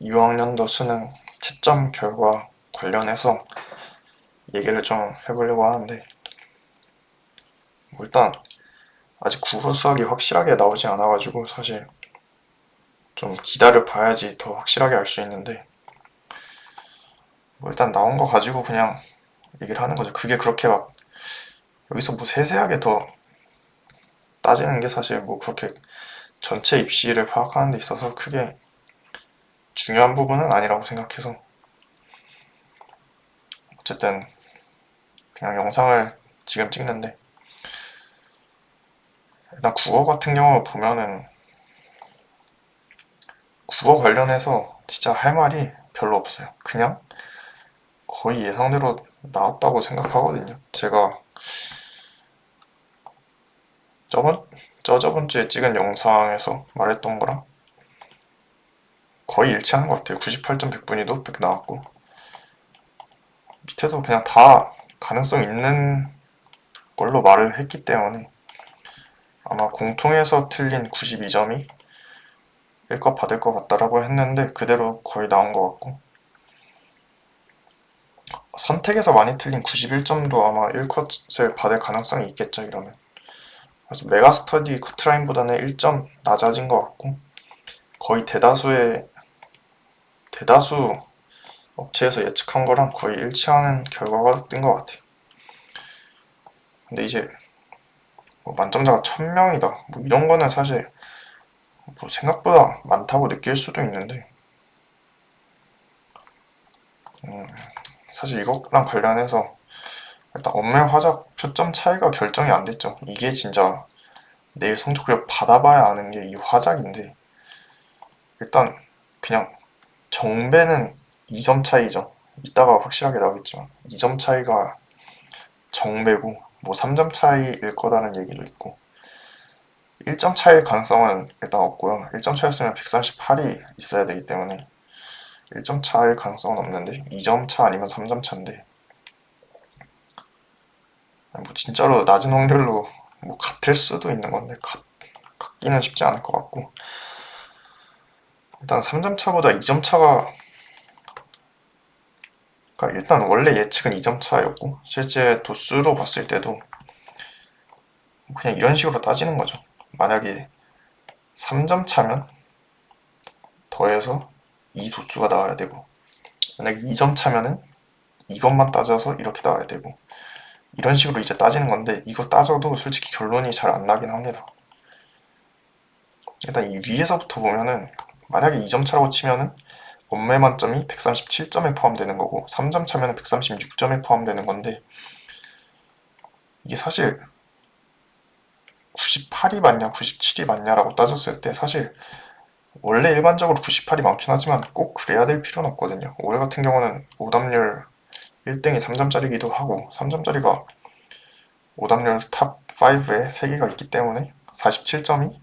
2학년도 수능 채점 결과 관련해서 얘기를 좀 해보려고 하는데, 일단 아직 국어 수학이 확실하게 나오지 않아가지고 사실 좀 기다려 봐야지 더 확실하게 알 수 있는데, 일단 나온 거 가지고 그냥 얘기를 하는 거죠. 그게 그렇게 막 여기서 뭐 세세하게 더 따지는 게 사실 뭐 그렇게 전체 입시를 파악하는 데 있어서 크게 중요한 부분은 아니라고 생각해서, 어쨌든 그냥 영상을 지금 찍는데, 일단 국어 같은 경우 보면은 국어 관련해서 진짜 할 말이 별로 없어요. 그냥 거의 예상대로 나왔다고 생각하거든요. 제가 저번 저번 주에 찍은 영상에서 말했던 거랑 거의 일치하는 것 같아요. 98점 100분위도 100 나왔고, 밑에도 그냥 다 가능성 있는 걸로 말을 했기 때문에 아마 공통에서 틀린 92점이 1컷 받을 것 같다라고 했는데 그대로 거의 나온 것 같고, 선택에서 많이 틀린 91점도 아마 1컷을 받을 가능성이 있겠죠, 이러면. 그래서 메가스터디 커트라인보다는 1점 낮아진 것 같고, 거의 대다수 업체에서 예측한 거랑 거의 일치하는 결과가 뜬 것 같아요. 근데 이제 뭐 만점자가 1000명이다 뭐 이런 거는 사실 뭐 생각보다 많다고 느낄 수도 있는데, 사실 이것랑 관련해서 일단 엄매 화작 표점 차이가 결정이 안 됐죠. 이게 진짜 내일 성적표를 받아봐야 아는 게 이 화작인데, 일단 그냥 정배는 2점 차이죠. 이따가 확실하게 나오겠지만 2점 차이가 정배고, 뭐 3점 차이일 거라는 얘기도 있고, 1점 차이일 가능성은 일단 없고요. 1점 차였으면 138이 있어야 되기 때문에 1점 차일 가능성은 없는데, 2점 차 아니면 3점 차인데, 뭐 진짜로 낮은 확률로 뭐 같을 수도 있는 건데 같기는 쉽지 않을 것 같고, 일단 3점 차보다 2점 차가, 그러니까 일단 원래 예측은 2점 차였고 실제 도수로 봤을 때도 그냥 이런 식으로 따지는 거죠. 만약에 3점 차면 더해서 이 도수가 나와야 되고, 만약에 2점 차면은 이것만 따져서 이렇게 나와야 되고, 이런 식으로 이제 따지는 건데, 이거 따져도 솔직히 결론이 잘 안 나긴 합니다. 일단 이 위에서부터 보면은 만약에 2점 차라고 치면은 원매 만점이 137점에 포함되는 거고, 3점 차면은 136점에 포함되는 건데, 이게 사실 98이 맞냐 97이 맞냐라고 따졌을 때 사실 원래 일반적으로 98이 많긴 하지만 꼭 그래야 될 필요는 없거든요. 올해 같은 경우는 오답률 1등이 3점짜리기도 하고, 3점짜리가 오답률 탑 5에 3개가 있기 때문에 47점이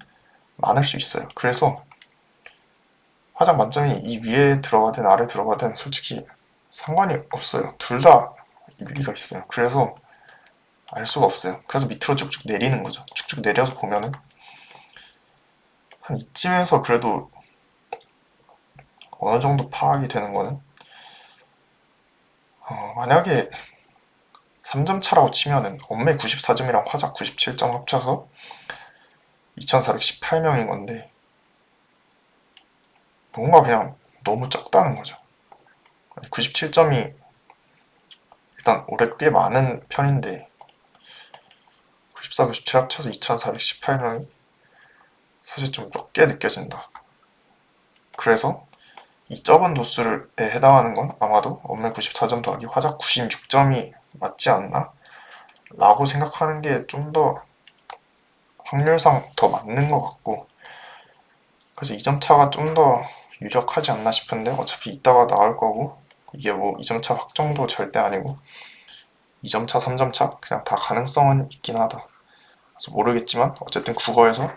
많을 수 있어요. 그래서 화작 만점이 이 위에 들어가든 아래 들어가든 솔직히 상관이 없어요. 둘 다 일리가 있어요. 그래서 알 수가 없어요. 그래서 밑으로 쭉쭉 내리는 거죠. 쭉쭉 내려서 보면은 한 이쯤에서 그래도 어느 정도 파악이 되는 거는, 만약에 3점 차라고 치면은 엄매 94점이랑 화작 97점 합쳐서 2418명인 건데, 뭔가 그냥 너무 적다는 거죠. 97점이 일단 올해 꽤 많은 편인데 94, 97 합쳐서 2418명이 사실 좀 적게 느껴진다. 그래서 이 적은 도수에 해당하는 건 아마도 엄매 94점 더하기 화작 96점이 맞지 않나? 라고 생각하는 게 좀 더 확률상 더 맞는 것 같고, 그래서 2점 차가 좀 더 유력하지 않나 싶은데, 어차피 이따가 나올 거고, 이게 뭐 2점 차 확정도 절대 아니고 2점 차, 3점 차 그냥 다 가능성은 있긴 하다. 그래서 모르겠지만 어쨌든 국어에서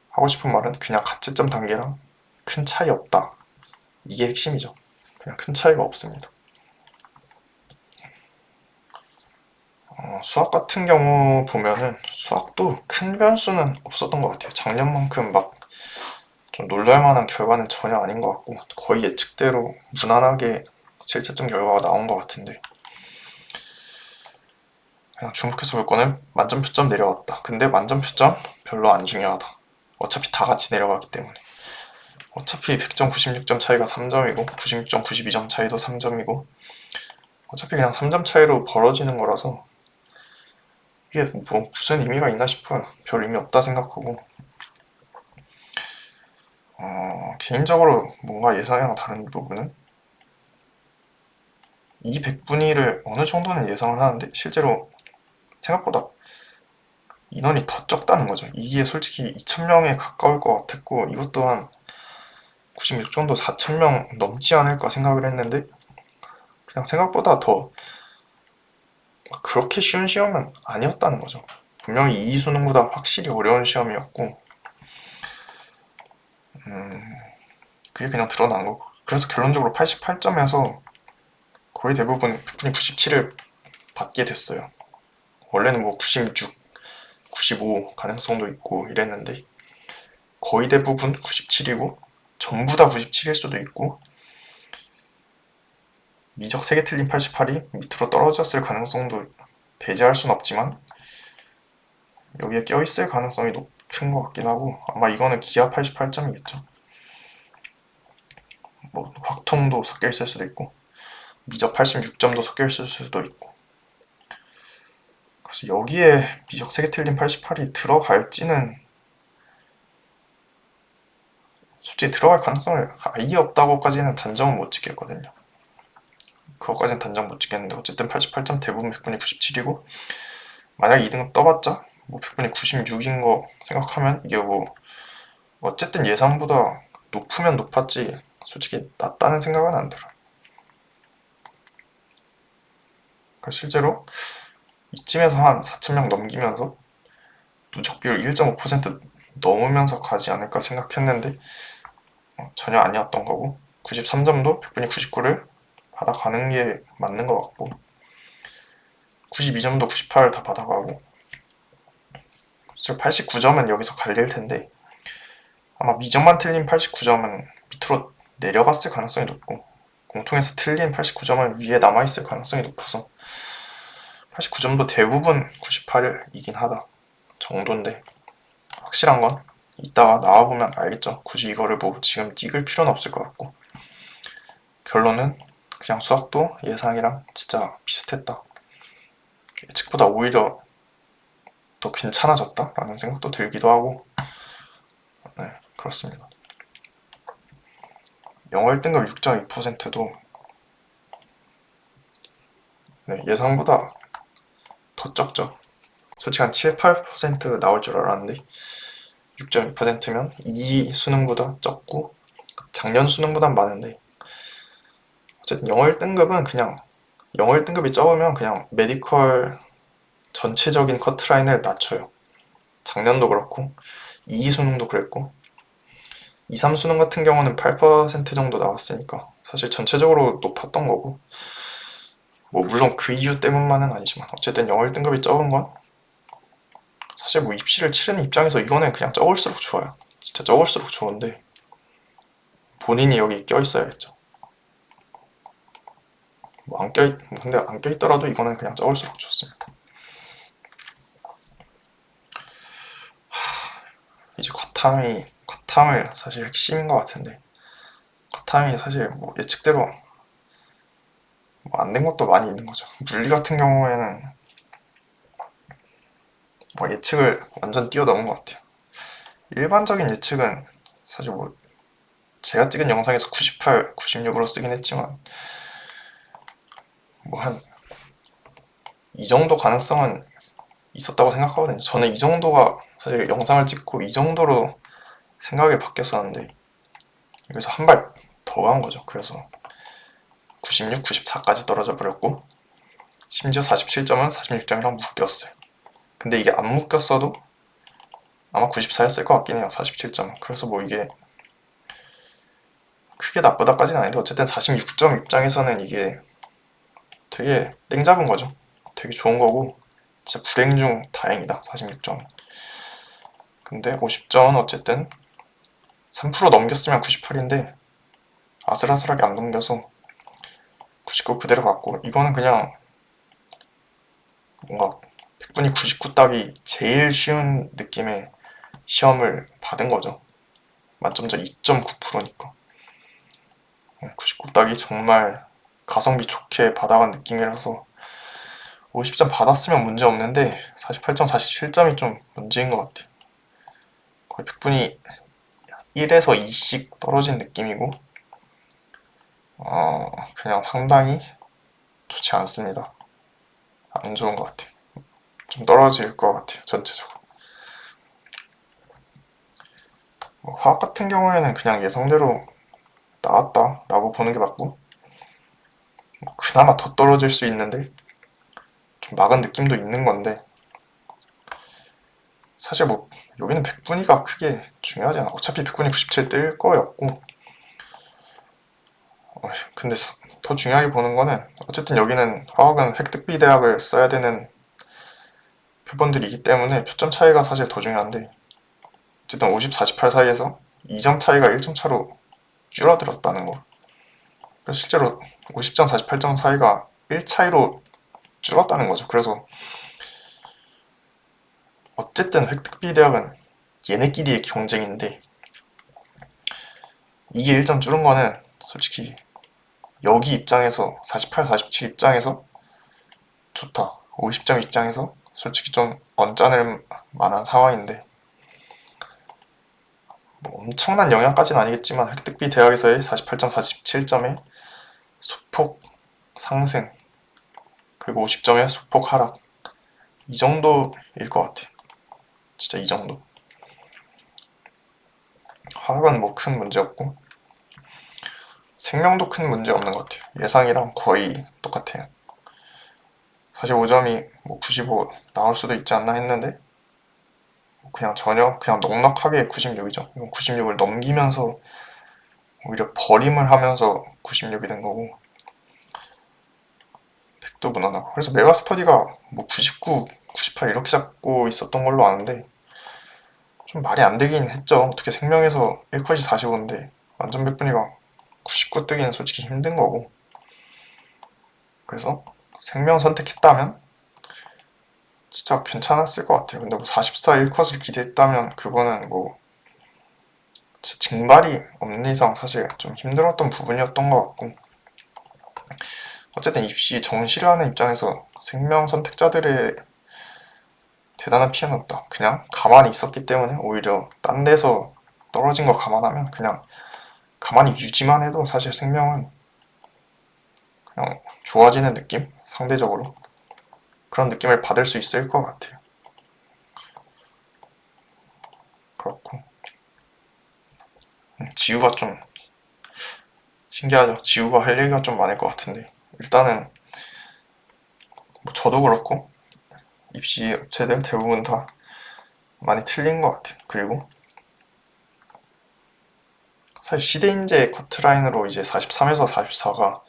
하고 싶은 말은 그냥 가채점 단계랑 큰 차이 없다. 이게 핵심이죠. 그냥 큰 차이가 없습니다. 수학 같은 경우 보면은 수학도 큰 변수는 없었던 것 같아요. 작년만큼 막 좀 놀랄만한 결과는 전혀 아닌 것 같고 거의 예측대로 무난하게 실제점 결과가 나온 것 같은데 그냥 중국에서 볼 거는 만점표점 내려왔다. 근데 만점표점 별로 안 중요하다. 어차피 다 같이 내려가기 때문에 어차피 100점, 96점 차이가 3점이고 96점, 92점 차이도 3점이고 어차피 그냥 3점 차이로 벌어지는 거라서 이게 뭐 무슨 의미가 있나 싶어요. 별 의미 없다 생각하고 개인적으로 뭔가 예상이랑 다른 부분은 이 100분위를 어느 정도는 예상을 하는데 실제로 생각보다 인원이 더 적다는 거죠. 이게 솔직히 2,000명에 가까울 것 같았고 이것 또한 96 정도 4,000명 넘지 않을까 생각을 했는데 그냥 생각보다 더 그렇게 쉬운 시험은 아니었다는 거죠. 분명히 이 수능보다 확실히 어려운 시험이었고 그게 그냥 드러난 거고 그래서 결론적으로 88점에서 거의 대부분 100분위 97을 받게 됐어요. 원래는 뭐 96, 95 가능성도 있고 이랬는데 거의 대부분 97이고 전부 다 97일 수도 있고 미적 3개 틀린 88이 밑으로 떨어졌을 가능성도 배제할 순 없지만 여기에 껴있을 가능성이 높은 것 같긴 하고 아마 이거는 기하 88점이겠죠. 뭐 확통도 섞여 있을 수도 있고 미적 86점도 섞여 있을 수도 있고 그래서 여기에 미적 3개 틀린 88이 들어갈지는 솔직히 들어갈 가능성을 아예 없다고까지는 단정은 못 짓겠거든요. 그것까지는 단정 못 짓겠는데 어쨌든 88점 대부분 100분위 97이고 만약에 2등급 떠봤자 뭐 100분위 96인 거 생각하면 이게 뭐 어쨌든 예상보다 높으면 높았지 솔직히 낮다는 생각은 안 들어요. 그러니까 실제로 이쯤에서 한 4,000명 넘기면서 누적 비율 1.5% 넘으면서 가지 않을까 생각했는데 전혀 아니었던 거고 93점도 100분위 99를 받아가는 게 맞는 것 같고 92점도 98을 다 받아가고 89점은 여기서 갈릴 텐데 아마 미적만 틀린 89점은 밑으로 내려갔을 가능성이 높고 공통에서 틀린 89점은 위에 남아있을 가능성이 높아서 89점도 대부분 98이긴 하다 정도인데 확실한 건 이따가 나와보면 알겠죠. 굳이 이거를 뭐 지금 찍을 필요는 없을 것 같고 결론은 그냥 수학도 예상이랑 진짜 비슷했다. 예측보다 오히려 더 괜찮아졌다 라는 생각도 들기도 하고 네 그렇습니다. 영어 1등급 6.2%도 네, 예상보다 더 적죠. 솔직히 한 7, 8% 나올 줄 알았는데 6.2%면 이 수능보다 적고 작년 수능보단 많은데 어쨌든 영어 1등급은 그냥 영어 1등급이 적으면 그냥 메디컬 전체적인 커트라인을 낮춰요. 작년도 그렇고 2 수능도 그랬고 2, 3 수능 같은 경우는 8% 정도 나왔으니까 사실 전체적으로 높았던 거고 뭐 물론 그 이유 때문만은 아니지만 어쨌든 영어 1등급이 적은 건 사실 뭐 입시를 치르는 입장에서 이거는 그냥 적을수록 좋아요. 진짜 적을수록 좋은데 본인이 여기 껴있어야겠죠. 뭐 근데 안 껴있더라도 이거는 그냥 적을수록 좋습니다. 이제 컷탐을 사실 핵심인 것 같은데 컷탐이 사실 뭐 예측대로 뭐 안 된 것도 많이 있는 거죠. 물리 같은 경우에는 뭐 예측을 완전 뛰어넘은 것 같아요. 일반적인 예측은 사실 뭐 제가 찍은 영상에서 98, 96으로 쓰긴 했지만 뭐 한 이 정도 가능성은 있었다고 생각하거든요. 저는 이 정도가 사실 영상을 찍고 이 정도로 생각이 바뀌었었는데 여기서 한 발 더 간 거죠. 그래서 96, 94까지 떨어져 버렸고 심지어 47점은 46점이랑 묶였어요. 근데 이게 안 묶였어도 아마 94였을 것 같긴 해요. 47점. 그래서 뭐 이게 크게 나쁘다까지는 아닌데 어쨌든 46점 입장에서는 이게 되게 땡 잡은 거죠. 되게 좋은 거고 진짜 불행 중 다행이다. 46점. 근데 50점은 어쨌든 3% 넘겼으면 98인데 아슬아슬하게 안 넘겨서 99 그대로 갔고, 이거는 그냥 뭔가 100분이 99 따기 제일 쉬운 느낌의 시험을 받은 거죠. 만점자 2.9%니까 99 따기 정말 가성비 좋게 받아간 느낌이라서 50점 받았으면 문제 없는데 48점, 47점이 좀 문제인 것 같아요. 거의 100분이 1에서 2씩 떨어진 느낌이고, 그냥 상당히 좋지 않습니다. 안 좋은 것 같아요. 좀 떨어질 것 같아요, 전체적으로. 화학 같은 경우에는 그냥 예상대로 나왔다 라고 보는 게 맞고, 그나마 더 떨어질 수 있는데 좀 막은 느낌도 있는 건데, 사실 뭐 여기는 100분위가 크게 중요하지 않아. 어차피 100분위 97 뜰 거였고, 근데 더 중요하게 보는 거는 어쨌든 여기는 화학은 획득비 대학을 써야 되는 표본들이기 때문에 표점 차이가 사실 더 중요한데, 어쨌든 50, 48 사이에서 2점 차이가 1점 차로 줄어들었다는 거. 그래서 실제로 50점, 48점 사이가 1 차이로 줄었다는 거죠. 그래서 어쨌든 획득비 대학은 얘네끼리의 경쟁인데, 이게 1점 줄은 거는 솔직히 여기 입장에서 48, 47 입장에서 좋다. 50점 입장에서 솔직히 좀 언짢을 만한 상황인데, 뭐 엄청난 영향까지는 아니겠지만 획득비 대학에서의 48점, 47점의 소폭 상승, 그리고 50점의 소폭 하락, 이 정도일 것 같아요. 진짜 이 정도. 화학은 뭐 큰 문제 없고, 생명도 큰 문제 없는 것 같아요. 예상이랑 거의 똑같아요. 45점이 뭐 95 나올 수도 있지 않나 했는데, 그냥 전혀 그냥 넉넉하게 96이죠. 96을 넘기면서 오히려 버림을 하면서 96이 된 거고, 100도 무난하고. 그래서 메가스터디가 뭐 99, 98 이렇게 잡고 있었던 걸로 아는데, 좀 말이 안 되긴 했죠. 어떻게 생명에서 1컷이 45인데 완전 100분위가 99 뜨기는 솔직히 힘든 거고. 그래서 생명 선택했다면 진짜 괜찮았을 것 같아요. 근데 뭐 44 1컷을 기대했다면 그거는 뭐 증발이 없는 이상 사실 좀 힘들었던 부분이었던 것 같고, 어쨌든 입시 정시를 하는 입장에서 생명 선택자들의 대단한 피해는 없다. 그냥 가만히 있었기 때문에 오히려 딴 데서 떨어진 거 감안하면 그냥 가만히 유지만 해도 사실 생명은 그냥 좋아지는 느낌? 상대적으로 그런 느낌을 받을 수 있을 것 같아요. 그렇고 지우가 좀 신기하죠. 지우가 할 얘기가 좀 많을 것 같은데, 일단은 뭐 저도 그렇고 입시 업체들 대부분 다 많이 틀린 것 같아요. 그리고 사실 시대인재 커트라인으로 이제 43에서 44가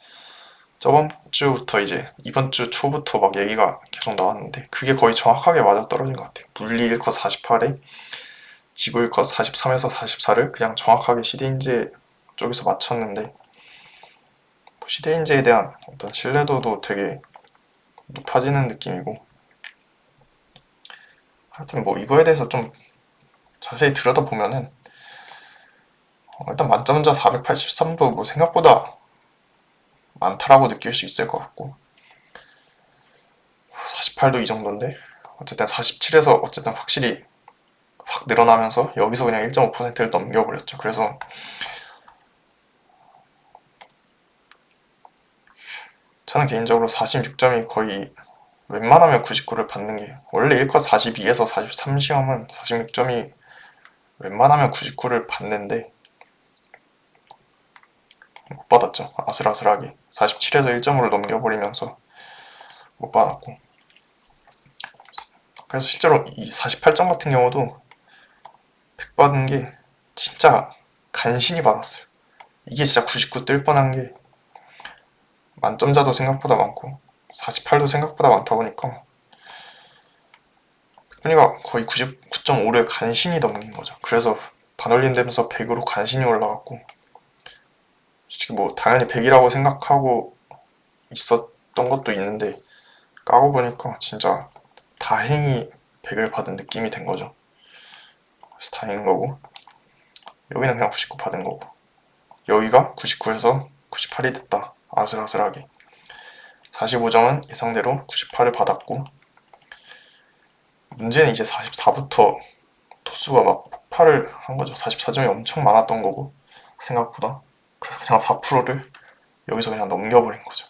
저번 주부터 이제 이번 주 초부터 막 얘기가 계속 나왔는데, 그게 거의 정확하게 맞아떨어진 것 같아요. 물리 1컷 48에 지구 1컷 43에서 44를 그냥 정확하게 시대인재 쪽에서 맞췄는데, 시대인재에 대한 어떤 신뢰도도 되게 높아지는 느낌이고, 하여튼 뭐 이거에 대해서 좀 자세히 들여다보면은 일단 만점자 483도 뭐 생각보다 많다라고 느낄 수 있을 것 같고, 48도 이 정도인데 어쨌든 47에서 어쨌든 확실히 확 늘어나면서 여기서 그냥 1.5%를 넘겨버렸죠. 그래서 저는 개인적으로 46점이 거의 웬만하면 99를 받는 게, 원래 1컷 42에서 43 시험은 46점이 웬만하면 99를 받는데 못 받았죠. 아슬아슬하게 47에서 1점으로 넘겨버리면서 못 받았고, 그래서 실제로 이 48점 같은 경우도 100 받은 게 진짜 간신히 받았어요. 이게 진짜 99 뜰 뻔한 게 만점자도 생각보다 많고 48도 생각보다 많다 보니까 백분위가 거의 99.5를 간신히 넘긴 거죠. 그래서 반올림 되면서 100으로 간신히 올라갔고, 솔직히 뭐 당연히 100이라고 생각하고 있었던 것도 있는데 까고 보니까 진짜 다행히 100을 받은 느낌이 된 거죠. 그래서 다행인 거고, 여기는 그냥 99 받은 거고, 여기가 99에서 98이 됐다. 아슬아슬하게 45점은 예상대로 98을 받았고, 문제는 이제 44부터 토수가 막 폭발을 한 거죠. 44점이 엄청 많았던 거고 생각보다. 그래서 그냥 4%를 여기서 그냥 넘겨버린 거죠.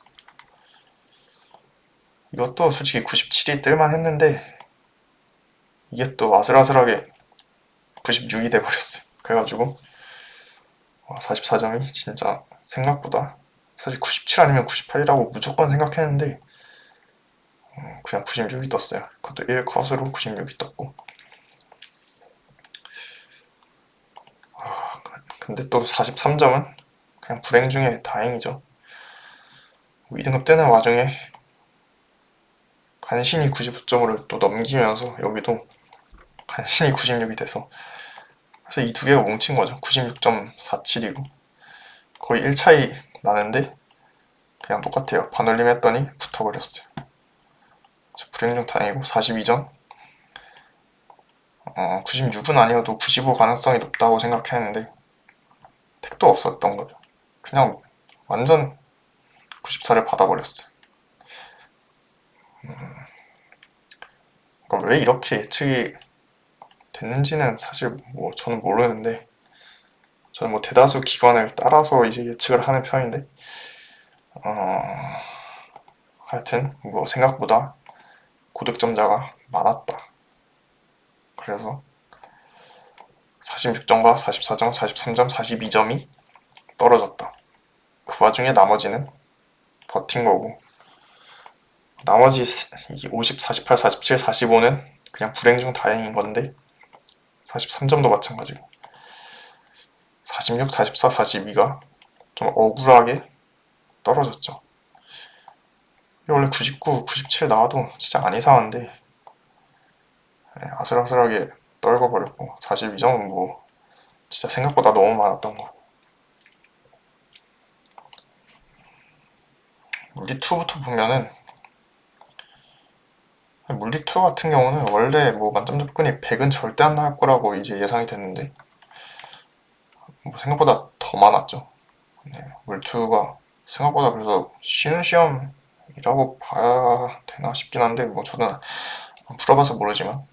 이것도 솔직히 97이 뜰만 했는데 이게 또 아슬아슬하게 96이 돼버렸어요. 그래가지고 44점이 진짜 생각보다, 사실 97 아니면 98이라고 무조건 생각했는데 그냥 96이 떴어요. 그것도 1컷으로 96이 떴고, 근데 또 43점은 그냥 불행 중에 다행이죠. 2등급 뜨는 와중에 간신히 95점을 또 넘기면서 여기도 간신히 96이 돼서, 그래서 이 두 개가 뭉친 거죠. 96.47이고 거의 1차이 나는데 그냥 똑같아요. 반올림 했더니 붙어버렸어요. 불행 중 다행이고, 42점. 96은 아니어도 95 가능성이 높다고 생각했는데 택도 없었던 거죠. 그냥 완전 94를 받아버렸어요. 그러니까 왜 이렇게 예측이 됐는지는 사실 뭐 저는 모르는데, 저는 뭐 대다수 기관을 따라서 이제 예측을 하는 편인데, 하여튼 뭐 생각보다 고득점자가 많았다. 그래서 46점과 44점, 43점, 42점이 떨어졌다. 그 와중에 나머지는 버틴 거고, 나머지 50, 48, 47, 45는 그냥 불행 중 다행인 건데, 43점도 마찬가지고 46, 44, 42가 좀 억울하게 떨어졌죠. 원래 99, 97 나와도 진짜 안 이상한데 아슬아슬하게 떨궈버렸고, 42점은 뭐 진짜 생각보다 너무 많았던 거고. 물리2부터 보면은, 물리2 같은 경우는 원래 뭐 만점 접근이 100은 절대 안 나올 거라고 이제 예상이 됐는데 뭐 생각보다 더 많았죠. 물투가 생각보다 그래서 쉬운 시험이라고 봐야 되나 싶긴 한데, 뭐 저는 안 풀어봐서 모르지만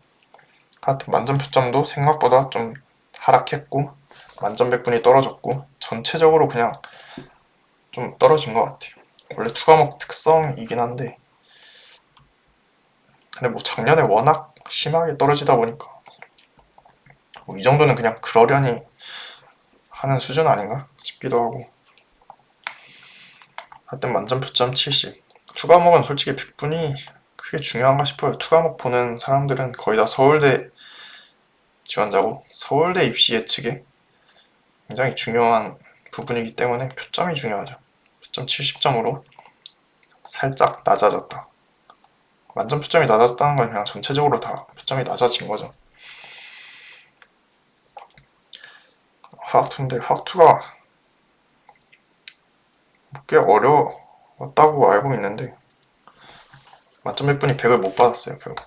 하여튼 만점 표점도 생각보다 좀 하락했고 만점 100분이 떨어졌고 전체적으로 그냥 좀 떨어진 것 같아요. 원래 투과목 특성이긴 한데, 근데 뭐 작년에 워낙 심하게 떨어지다 보니까 뭐 이 정도는 그냥 그러려니 하는 수준 아닌가 싶기도 하고. 하여튼 만점 표점 70. 투과목은 솔직히 100분이 크게 중요한가 싶어요. 투과목 보는 사람들은 거의 다 서울대 지원자고 서울대 입시 예측에 굉장히 중요한 부분이기 때문에 표점이 중요하죠. 표점 70점으로 살짝 낮아졌다. 만점 표점이 낮아졌다는 건 그냥 전체적으로 다 표점이 낮아진 거죠. 화학2인데 화학2가 꽤 어려웠다고 알고 있는데 만점 100분이 100을 못 받았어요. 결국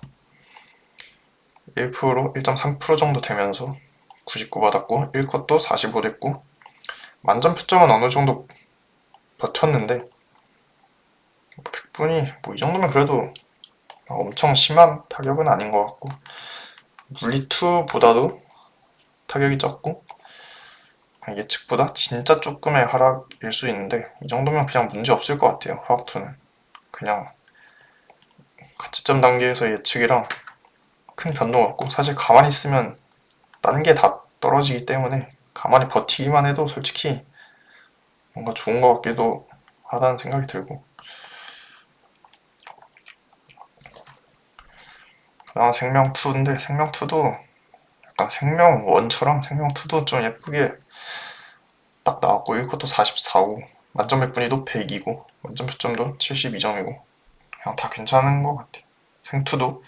1%, 1.3% 정도 되면서 99 받았고 1컷도 45 됐고, 만점 표점은 어느 정도 버텼는데 100분이 뭐 이 정도면 그래도 엄청 심한 타격은 아닌 것 같고, 물리2보다도 타격이 적고 예측보다 진짜 조금의 하락일 수 있는데 이 정도면 그냥 문제 없을 것 같아요. 화학2는 그냥 가치점 단계에서 예측이랑 큰 변동 없고, 사실 가만히 있으면 딴 게 다 떨어지기 때문에 가만히 버티기만 해도 솔직히 뭔가 좋은 것 같기도 하다는 생각이 들고, 그다음 생명2인데 생명2도 약간 생명1처럼 생명2도 좀 예쁘게 딱 나왔고 1컷도 44고 만점 100분위도 100이고 만점 표점도 72점이고 그냥 다 괜찮은 것 같아요. 생투도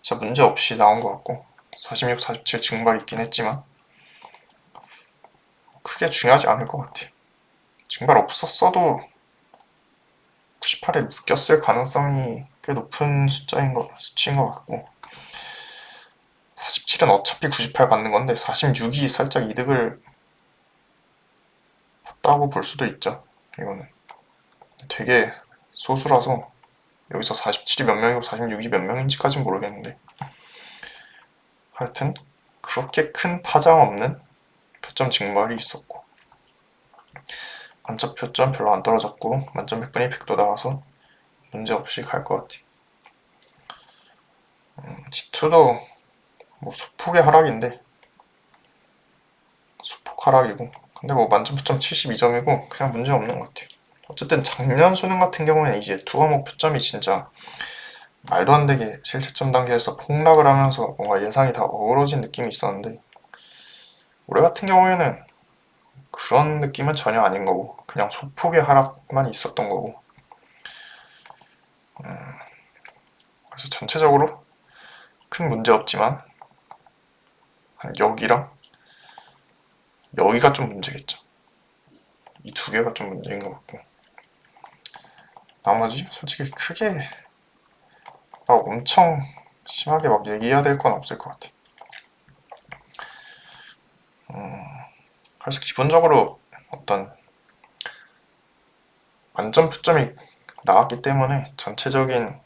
진짜 문제 없이 나온 것 같고 46, 47 증발 있긴 했지만 크게 중요하지 않을 것 같아요. 증발 없었어도 98에 묶였을 가능성이 꽤 높은 수치인 것 같고, 47은 어차피 98 받는 건데 46이 살짝 이득을 봤다고 볼 수도 있죠. 이거는 되게 소수라서 여기서 47이 몇 명이고 46이 몇 명인지까지는 모르겠는데, 하여튼 그렇게 큰 파장 없는 표점 증발이 있었고, 만점 표점 별로 안 떨어졌고 만점 100분의 100도 나와서 문제없이 갈 것 같아요. G2도 뭐 소폭의 하락인데, 소폭 하락이고, 근데 뭐 만점 표점 72점이고 그냥 문제 없는 것 같아요. 어쨌든 작년 수능 같은 경우에는 이제 두 과목 표점이 진짜 말도 안 되게 실채점 단계에서 폭락을 하면서 뭔가 예상이 다 어우러진 느낌이 있었는데, 올해 같은 경우에는 그런 느낌은 전혀 아닌 거고 그냥 소폭의 하락만 있었던 거고, 그래서 전체적으로 큰 문제 없지만 여기랑 여기가 좀 문제겠죠. 이 두 개가 좀 문제인 것 같고, 나머지 솔직히 크게 막 엄청 심하게 막 얘기해야 될 건 없을 것 같아. 그래서 기본적으로 어떤 만점 표점이 나왔기 때문에 전체적인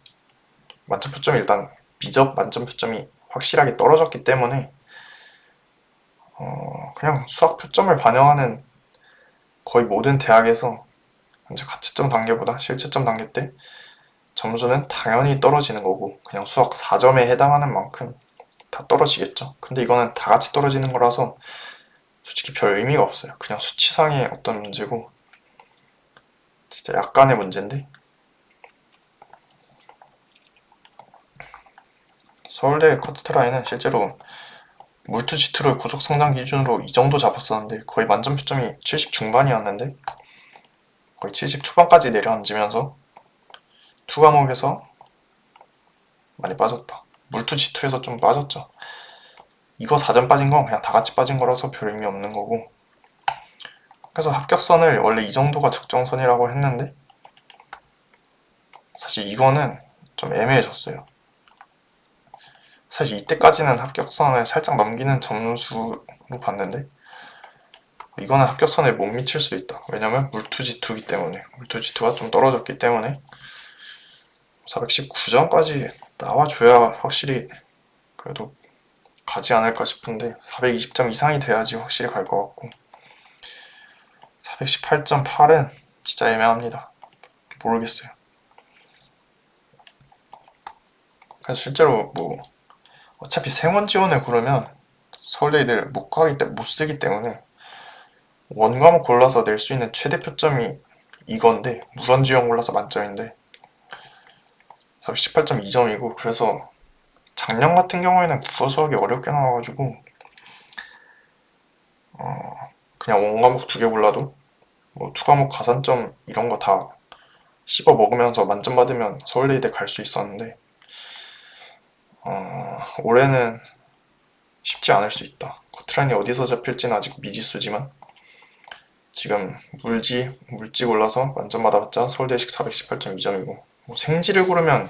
만점 표점이 일단 미적 만점 표점이 확실하게 떨어졌기 때문에 그냥 수학 표점을 반영하는 거의 모든 대학에서 이제 가채점 단계보다 실채점 단계 때 점수는 당연히 떨어지는 거고 그냥 수학 4점에 해당하는 만큼 다 떨어지겠죠. 근데 이거는 다 같이 떨어지는 거라서 솔직히 별 의미가 없어요. 그냥 수치상의 어떤 문제고 진짜 약간의 문제인데, 서울대 커트라인은 실제로 물투 G2를 고속 성장 기준으로 이 정도 잡았었는데 거의 만점 표점이 70 중반이었는데 거의 70 초반까지 내려앉으면서 두 과목에서 많이 빠졌다. 물투 G2에서 좀 빠졌죠. 이거 4점 빠진 건 그냥 다 같이 빠진 거라서 별 의미 없는 거고, 그래서 합격선을 원래 이 정도가 적정선이라고 했는데 사실 이거는 좀 애매해졌어요. 사실 이때까지는 합격선을 살짝 넘기는 점수로 봤는데 이거는 합격선에 못 미칠 수도 있다. 왜냐면 물투 G2기 때문에, 물투 G2가 좀 떨어졌기 때문에 419점까지 나와줘야 확실히 그래도 가지 않을까 싶은데 420점 이상이 돼야지 확실히 갈 것 같고 418.8은 진짜 애매합니다. 모르겠어요. 그래서 실제로 뭐 어차피 생원 지원을 고르면 서울대들 못 쓰기 때문에 원과목 골라서 낼 수 있는 최대 표점이 이건데, 무런 지원 골라서 만점인데 418.2점이고 그래서 작년 같은 경우에는 국어 수학이 어렵게 나와가지고 그냥 원과목 두 개 골라도 뭐 투과목 가산점 이런 거 다 씹어 먹으면서 만점 받으면 서울대에 갈 수 있었는데 올해는 쉽지 않을 수 있다. 커트라인이 어디서 잡힐지는 아직 미지수지만 지금 물지 골라서 만점 받아봤자 서울대식 418.2점이고 뭐 생지를 고르면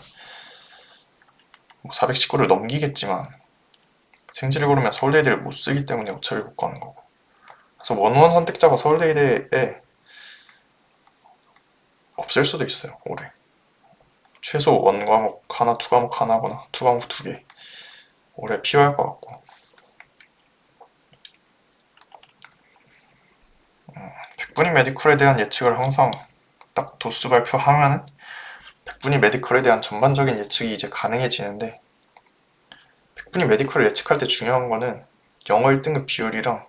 뭐 419를 넘기겠지만 생지를 고르면 서울대들을 못 쓰기 때문에 어차피 못 가는 거고, 그래서 원원 선택자가 서울대에 없을 수도 있어요. 올해 최소 원 과목 하나, 투 과목 하나거나 투 과목 두 개 올해 필요할 것 같고, 백분위 메디컬에 대한 예측을 항상 딱 도수 발표하면은 백분위 메디컬에 대한 전반적인 예측이 이제 가능해지는데, 백분위 메디컬을 예측할 때 중요한 거는 영어 1등급 비율이랑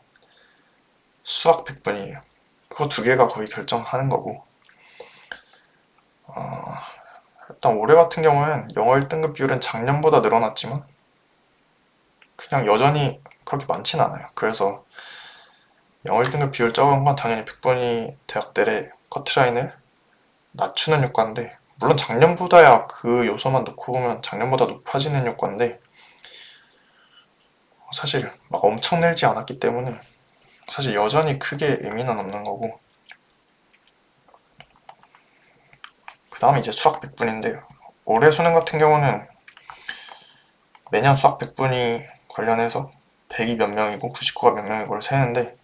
수학 백분위예요. 그거 두 개가 거의 결정하는 거고, 일단 올해 같은 경우는 영어 1등급 비율은 작년보다 늘어났지만 그냥 여전히 그렇게 많진 않아요. 그래서 영어 1등급 비율 적은 건 당연히 백분위 대학들의 커트라인을 낮추는 효과인데, 물론 작년보다야 그 요소만 놓고 보면 작년보다 높아지는 효과인데 사실 막 엄청 늘지 않았기 때문에 사실 여전히 크게 의미는 없는 거고, 그 다음에 이제 수학 100분인데요. 올해 수능 같은 경우는 매년 수학 100분이 관련해서 100이 몇 명이고 99가 몇 명이고를 세는데,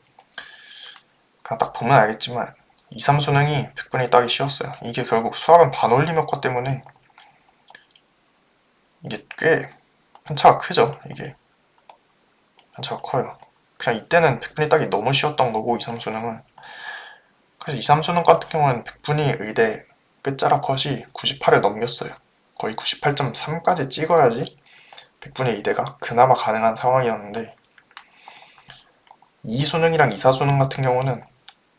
그냥 딱 보면 알겠지만 2, 3 수능이 100분이 따기 쉬웠어요. 이게 결국 수학은 반올림 효과 때문에 이게 꽤 편차가 크죠. 이게 편차가 커요. 그냥 이때는 100분이 따기 너무 쉬웠던 거고, 2, 3 수능은. 그래서 2, 3 수능 같은 경우는 100분이 의대 끝자락 컷이 98을 넘겼어요. 거의 98.3까지 찍어야지 100분의 의대가 그나마 가능한 상황이었는데, 2 수능이랑 2, 4 수능 같은 경우는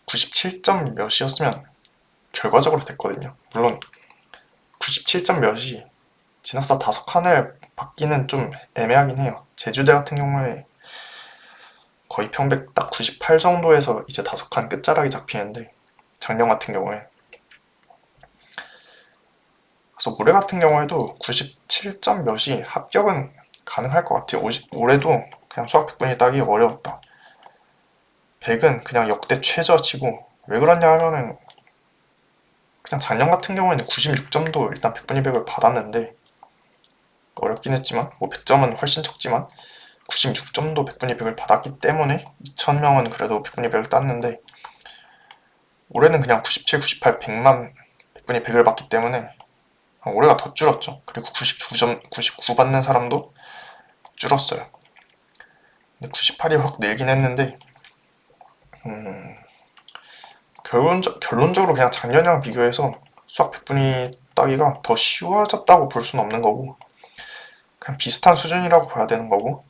97점 몇이었으면 결과적으로 됐거든요. 물론 97점 몇이 진학사 5칸을 받기는 좀 애매하긴 해요. 제주대 같은 경우에 거의 평백 딱 98 정도에서 이제 5칸 끝자락이 잡히는데, 작년 같은 경우에. 그래서 올해 같은 경우에도 97점 몇이 합격은 가능할 것 같아요. 올해도 그냥 수학 100분이 따기 어려웠다. 100은 그냥 역대 최저치고, 왜 그러냐 하면은 그냥 작년 같은 경우에는 96점도 일단 100분 200을 받았는데, 어렵긴 했지만 뭐 100점은 훨씬 적지만 96점도 100분 200을 받았기 때문에 2000명은 그래도 100분 200을 땄는데, 올해는 그냥 97, 98, 100만 100분 200을 받기 때문에 올해가 더 줄었죠. 그리고 99점, 99 받는 사람도 줄었어요. 근데 98이 확 늘긴 했는데, 결론적으로 그냥 작년이랑 비교해서 수학 100분위 따기가 더 쉬워졌다고 볼 수는 없는 거고, 그냥 비슷한 수준이라고 봐야 되는 거고,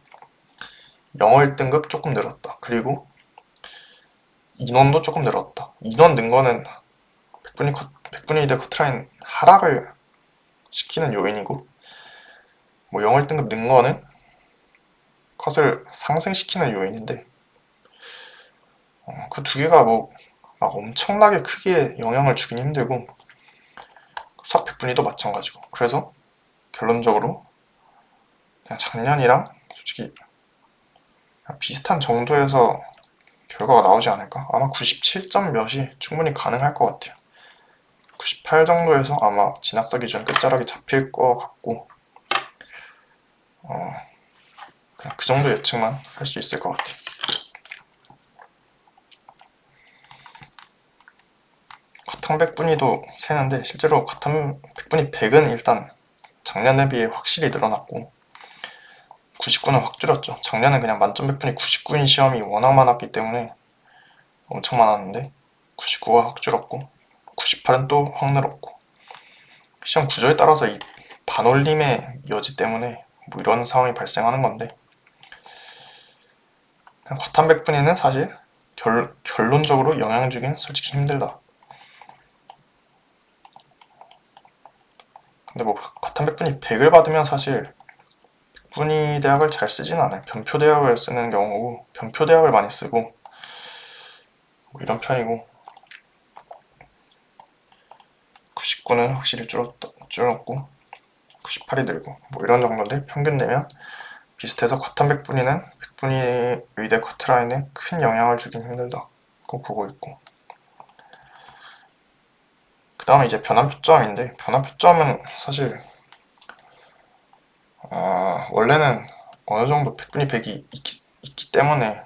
영어 1등급 조금 늘었다. 그리고 인원도 조금 늘었다. 인원 는 거는 100분위 대 커트라인 하락을 시키는 요인이고, 뭐 영어 1등급 는 거는 컷을 상승시키는 요인인데, 그 두 개가 뭐 막 엄청나게 크게 영향을 주긴 힘들고, 수학 100분위도 마찬가지고. 그래서 결론적으로 그냥 작년이랑 솔직히 비슷한 정도에서 결과가 나오지 않을까? 아마 97점 몇이 충분히 가능할 것 같아요. 98 정도에서 아마 진학사 기준 끝자락이 잡힐 것 같고, 그냥 그 정도 예측만 할 수 있을 것 같아요. 과탐 100분위도 세는데, 실제로 과탐 100분위 100은 일단 작년에 비해 확실히 늘어났고, 99는 확 줄었죠. 작년엔 그냥 만점 100분위 99인 시험이 워낙 많았기 때문에 엄청 많았는데 99가 확 줄었고, 98은 또 확 늘었고, 시험 구조에 따라서 이 반올림의 여지 때문에 뭐 이런 상황이 발생하는 건데, 과탐 100분위는 사실 결론적으로 영향 주긴 솔직히 힘들다. 근데 뭐 과탐 100분위 100을 받으면 사실 100분위 대학을 잘 쓰진 않아요. 변표 대학을 쓰는 경우고, 변표 대학을 많이 쓰고 뭐 이런 편이고, 99는 확실히 줄었고 98이 늘고 뭐 이런 정도인데, 평균 내면 비슷해서 과탐 100분위는 100분위 의대 커트라인에 큰 영향을 주긴 힘들다고 보고 있고, 그 다음에 이제 변환표점인데, 변환표점은 사실 원래는 어느 정도 100분위 100이 있기 때문에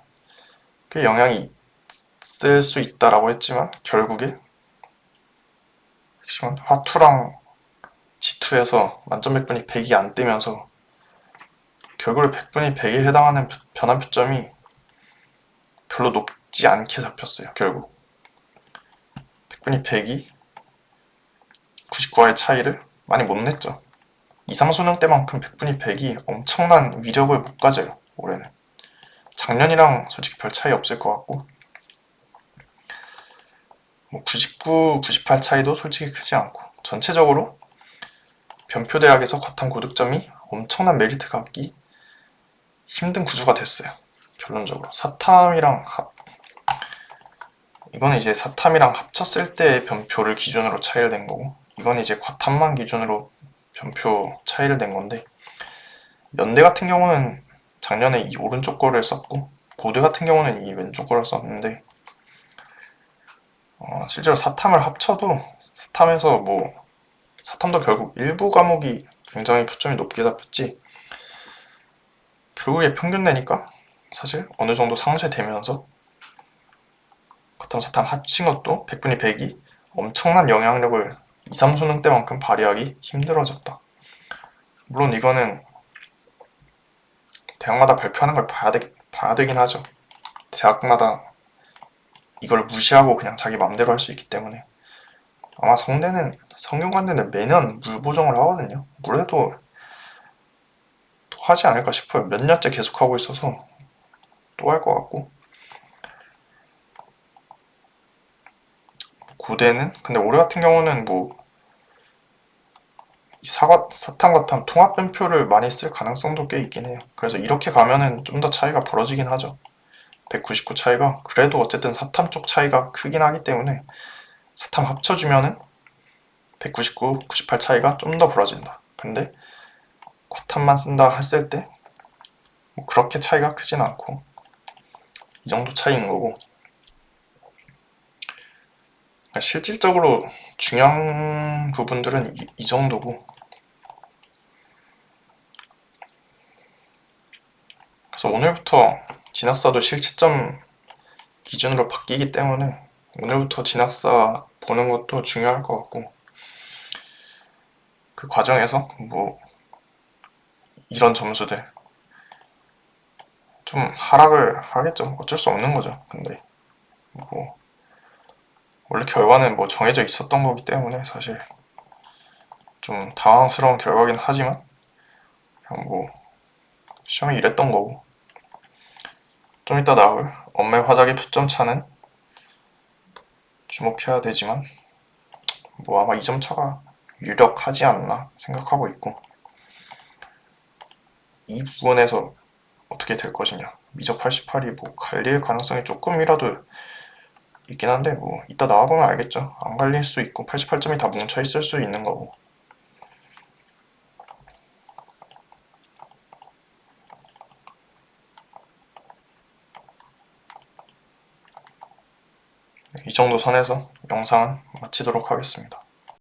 꽤 영향이 있을 수 있다라고 했지만, 결국에 핵심은 화투랑 G2에서 만점 100분위 100이 안 뜨면서 결국에 100분위 100에 해당하는 변환표점이 별로 높지 않게 잡혔어요. 결국 100분위 100이 99와의 차이를 많이 못 냈죠. 2, 3수능 때만큼 100분위 100이 엄청난 위력을 못 가져요. 올해는 작년이랑 솔직히 별 차이 없을 것 같고, 뭐 99, 98 차이도 솔직히 크지 않고, 전체적으로 변표대학에서 과탐 고득점이 엄청난 메리트 갖기 힘든 구조가 됐어요. 결론적으로 이거는 이제 사탐이랑 합쳤을 때 변표를 기준으로 차이를 낸 거고, 이건 이제 과탐만 기준으로 변표 차이를 낸 건데, 연대 같은 경우는 작년에 이 오른쪽 거를 썼고, 보드 같은 경우는 이 왼쪽 거를 썼는데 실제로 사탐을 합쳐도 사탐에서 뭐 사탐도 결국 일부 과목이 굉장히 표점이 높게 잡혔지 결국에 평균 내니까 사실 어느 정도 상쇄되면서 과탐 사탐 합친 것도 100분위 100이 엄청난 영향력을 2, 3수능 때만큼 발휘하기 힘들어졌다. 물론 이거는 대학마다 발표하는 걸 봐야 되긴 하죠. 대학마다 이걸 무시하고 그냥 자기 맘대로 할 수 있기 때문에 아마 성균관대는 매년 물 보정을 하거든요. 물에도 또 하지 않을까 싶어요. 몇 년째 계속하고 있어서 또 할 것 같고 고대는 근데 올해 같은 경우는 뭐 사탐 과탐 통합 변표를 많이 쓸 가능성도 꽤 있긴 해요. 그래서 이렇게 가면은 좀 더 차이가 벌어지긴 하죠. 199 차이가 그래도 어쨌든 사탐 쪽 차이가 크긴 하기 때문에 사탐 합쳐주면은 199, 98 차이가 좀 더 벌어진다. 근데 과탐만 쓴다 했을 때 뭐 그렇게 차이가 크진 않고 이 정도 차이인 거고 실질적으로 중요한 부분들은 이 정도고 그래서 오늘부터 진학사도 실채점 기준으로 바뀌기 때문에 오늘부터 진학사 보는 것도 중요할 것 같고 그 과정에서 뭐 이런 점수들 좀 하락을 하겠죠. 어쩔 수 없는 거죠. 근데 뭐 원래 결과는 뭐 정해져 있었던 거기 때문에 사실 좀 당황스러운 결과긴 하지만 그냥 뭐 시험이 이랬던 거고 좀 이따 나올 엄매 화작의 표점차는 주목해야 되지만 뭐 아마 이 점 차가 유력하지 않나 생각하고 있고 이 부분에서 어떻게 될 것이냐 미적 88이 뭐 갈릴 가능성이 조금이라도 있긴 한데 뭐 이따 나와보면 알겠죠. 안 갈릴 수 있고 88점이 다 뭉쳐있을 수 있는 거고 이 정도 선에서 영상은 마치도록 하겠습니다.